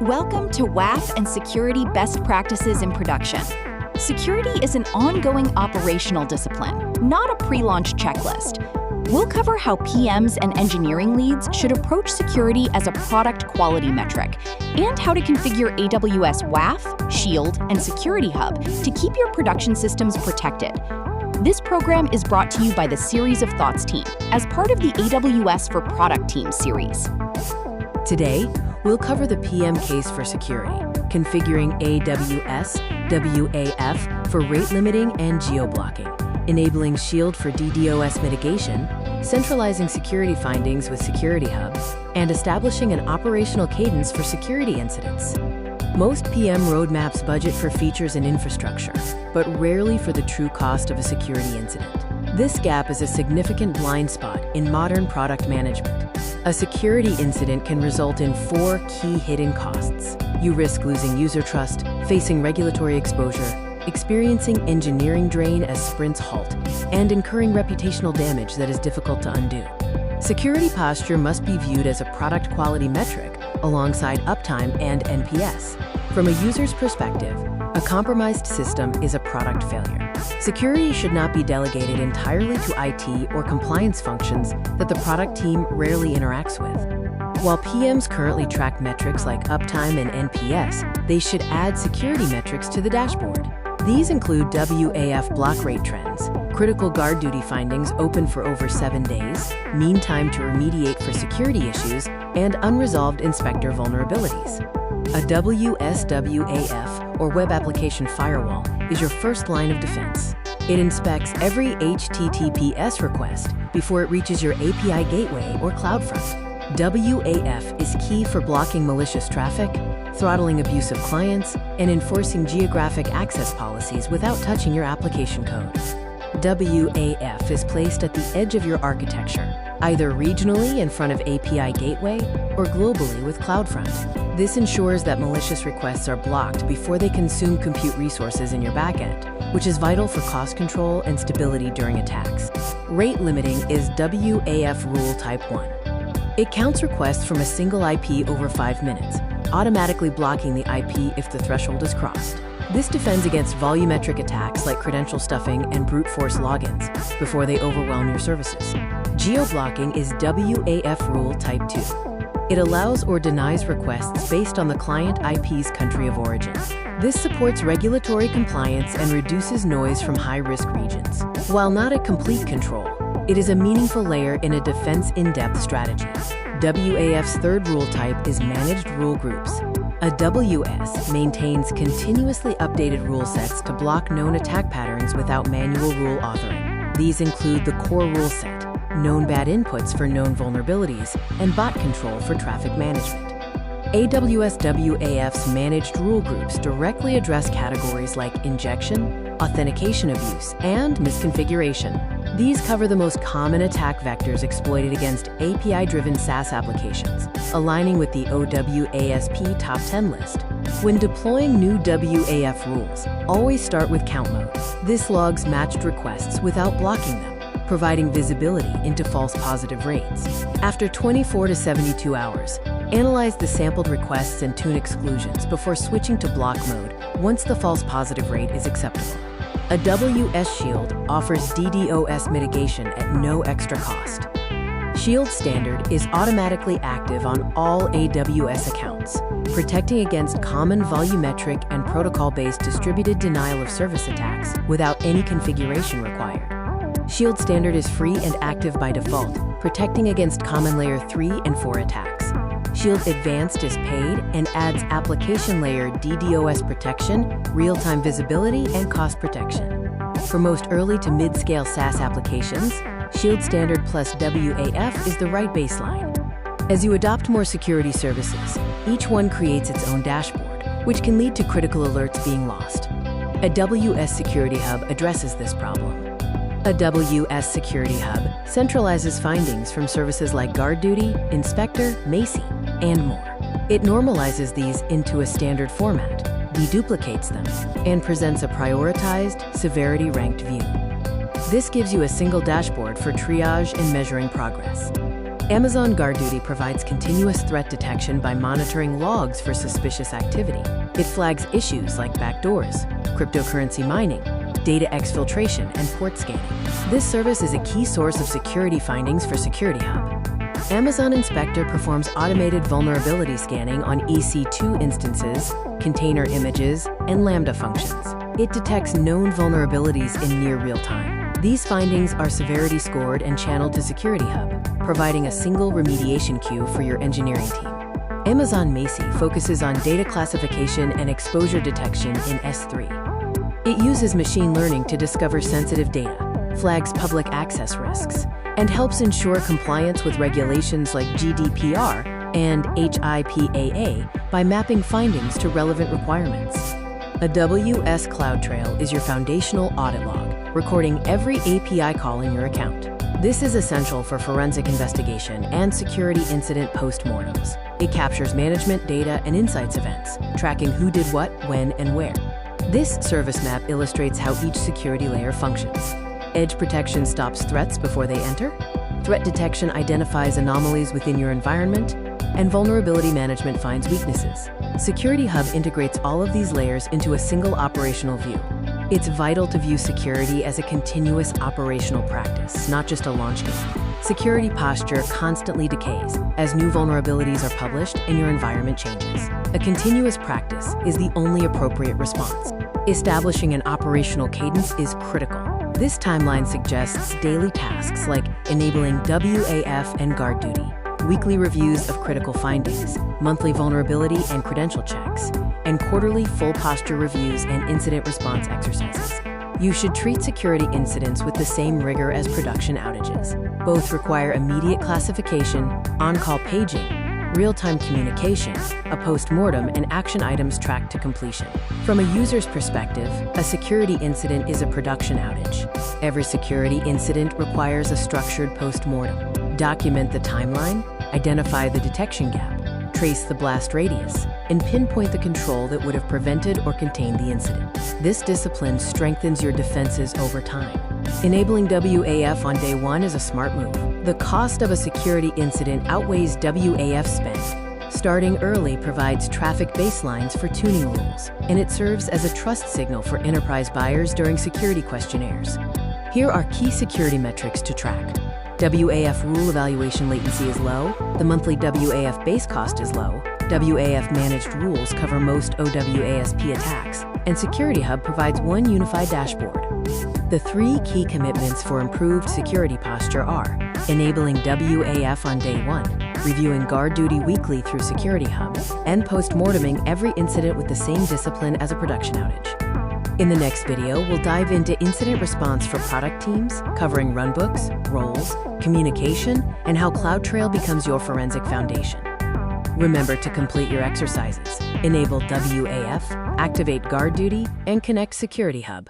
Welcome to WAF and Security Best Practices in Production. Security is an ongoing operational discipline, not a pre-launch checklist. We'll cover how PMs and engineering leads should approach security as a product quality metric, and how to configure AWS WAF, Shield, and Security Hub to keep your production systems protected. This program is brought to you by the Series of Thoughts team as part of the AWS for Product Team series. Today, we'll cover the PM case for security, configuring AWS WAF for rate limiting and geo-blocking, enabling Shield for DDoS mitigation, centralizing security findings with Security Hub, and establishing an operational cadence for security incidents. Most PM roadmaps budget for features and infrastructure, but rarely for the true cost of a security incident. This gap is a significant blind spot in modern product management. A security incident can result in 4 key hidden costs. You risk losing user trust, facing regulatory exposure, experiencing engineering drain as sprints halt, and incurring reputational damage that is difficult to undo. Security posture must be viewed as a product quality metric alongside uptime and NPS. From a user's perspective, a compromised system is a product failure. Security should not be delegated entirely to IT or compliance functions that the product team rarely interacts with. While PMs currently track metrics like uptime and NPS, they should add security metrics to the dashboard. These include WAF block rate trends, critical GuardDuty findings open for over 7 days, mean time to remediate for security issues, and unresolved inspector vulnerabilities. A WSWAF, or Web Application Firewall, is your first line of defense. It inspects every HTTPS request before it reaches your API gateway or CloudFront. WAF is key for blocking malicious traffic, throttling abusive clients, and enforcing geographic access policies without touching your application code. WAF is placed at the edge of your architecture, either regionally in front of API Gateway or globally with CloudFront. This ensures that malicious requests are blocked before they consume compute resources in your backend, which is vital for cost control and stability during attacks. Rate limiting is WAF rule type 1. It counts requests from a single IP over 5 minutes, automatically blocking the IP if the threshold is crossed. This defends against volumetric attacks like credential stuffing and brute force logins before they overwhelm your services. Geo-blocking is WAF rule type 2. It allows or denies requests based on the client IP's country of origin. This supports regulatory compliance and reduces noise from high-risk regions. While not a complete control, it is a meaningful layer in a defense in-depth strategy. WAF's third rule type is managed rule groups. AWS maintains continuously updated rule sets to block known attack patterns without manual rule authoring. These include the core rule set, known bad inputs for known vulnerabilities, and bot control for traffic management. AWS WAF's managed rule groups directly address categories like injection, authentication abuse, and misconfiguration. These cover the most common attack vectors exploited against API-driven SaaS applications, aligning with the OWASP Top 10 list. When deploying new WAF rules, always start with count mode. This logs matched requests without blocking them, providing visibility into false positive rates. After 24 to 72 hours, analyze the sampled requests and tune exclusions before switching to block mode once the false positive rate is acceptable. AWS Shield offers DDoS mitigation at no extra cost. Shield Standard is automatically active on all AWS accounts, protecting against common volumetric and protocol-based distributed denial of service attacks without any configuration required. Shield Standard is free and active by default, protecting against common layer 3 and 4 attacks. Shield Advanced is paid and adds application layer DDoS protection, real-time visibility, and cost protection. For most early to mid-scale SaaS applications, Shield Standard plus WAF is the right baseline. As you adopt more security services, each one creates its own dashboard, which can lead to critical alerts being lost. AWS Security Hub addresses this problem. AWS Security Hub centralizes findings from services like GuardDuty, Inspector, Macie, and more. It normalizes these into a standard format, deduplicates them, and presents a prioritized, severity-ranked view. This gives you a single dashboard for triage and measuring progress. Amazon GuardDuty provides continuous threat detection by monitoring logs for suspicious activity. It flags issues like backdoors, cryptocurrency mining, data exfiltration, and port scanning. This service is a key source of security findings for Security Hub. Amazon Inspector performs automated vulnerability scanning on EC2 instances, container images, and Lambda functions. It detects known vulnerabilities in near real time. These findings are severity scored and channeled to Security Hub, providing a single remediation queue for your engineering team. Amazon Macie focuses on data classification and exposure detection in S3. It uses machine learning to discover sensitive data, flags public access risks, and helps ensure compliance with regulations like GDPR and HIPAA by mapping findings to relevant requirements. AWS CloudTrail is your foundational audit log, recording every API call in your account. This is essential for forensic investigation and security incident postmortems. It captures management, data, and insights events, tracking who did what, when, and where. This service map illustrates how each security layer functions. Edge protection stops threats before they enter. Threat detection identifies anomalies within your environment. And vulnerability management finds weaknesses. Security Hub integrates all of these layers into a single operational view. It's vital to view security as a continuous operational practice, not just a launch game. Security posture constantly decays as new vulnerabilities are published and your environment changes. A continuous practice is the only appropriate response. Establishing an operational cadence is critical. This timeline suggests daily tasks like enabling WAF and GuardDuty, weekly reviews of critical findings, monthly vulnerability and credential checks, and quarterly full posture reviews and incident response exercises. You should treat security incidents with the same rigor as production outages. Both require immediate classification, on-call paging, real-time communication, a post-mortem, and action items tracked to completion. From a user's perspective, a security incident is a production outage. Every security incident requires a structured post-mortem. Document the timeline, identify the detection gap, trace the blast radius, and pinpoint the control that would have prevented or contained the incident. This discipline strengthens your defenses over time. Enabling WAF on day one is a smart move. The cost of a security incident outweighs WAF spend. Starting early provides traffic baselines for tuning rules, and it serves as a trust signal for enterprise buyers during security questionnaires. Here are key security metrics to track. WAF rule evaluation latency is low, the monthly WAF base cost is low, WAF managed rules cover most OWASP attacks, and Security Hub provides one unified dashboard. The three key commitments for improved security posture are enabling WAF on day one, reviewing GuardDuty weekly through Security Hub, and post-morteming every incident with the same discipline as a production outage. In the next video, we'll dive into incident response for product teams, covering runbooks, roles, communication, and how CloudTrail becomes your forensic foundation. Remember to complete your exercises, enable WAF, activate GuardDuty, and connect Security Hub.